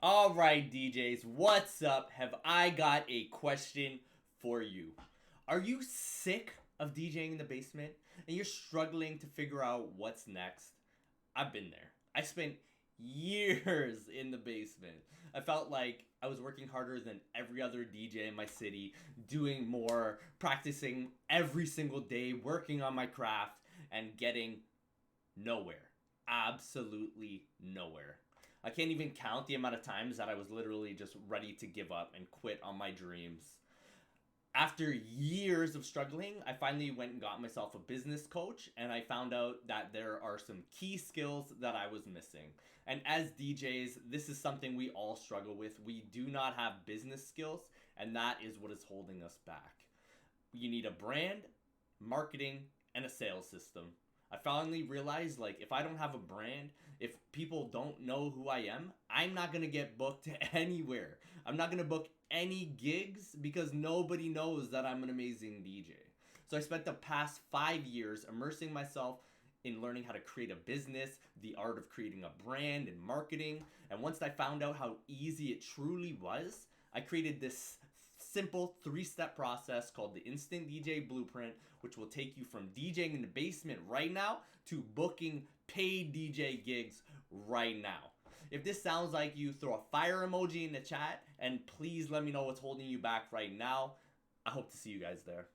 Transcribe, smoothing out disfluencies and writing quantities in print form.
Alright, DJs, what's up? Have I got a question for you? Are you sick of DJing in the basement and you're struggling to figure out what's next? I've been there. I spent years in the basement. I felt like I was working harder than every other DJ in my city, doing more, practicing every single day, working on my craft, and getting nowhere. Absolutely nowhere. I can't even count the amount of times that I was literally just ready to give up and quit on my dreams. After years of struggling, I finally went and got myself a business coach, and I found out that there are some key skills that I was missing. And as DJs, this is something we all struggle with. We do not have business skills, and that is what is holding us back. You need a brand, marketing, and a sales system. I finally realized, like, if I don't have a brand, if people don't know who I am, I'm not gonna get booked anywhere. I'm not gonna book any gigs because nobody knows that I'm an amazing DJ. So I spent the past 5 years immersing myself in learning how to create a business, the art of creating a brand and marketing. And once I found out how easy it truly was, I created this simple 3-step process called the Instant DJ Blueprint, which will take you from DJing in the basement right now to booking paid DJ gigs right now. If this sounds like you, throw a fire emoji in the chat and please let me know what's holding you back right now. I hope to see you guys there.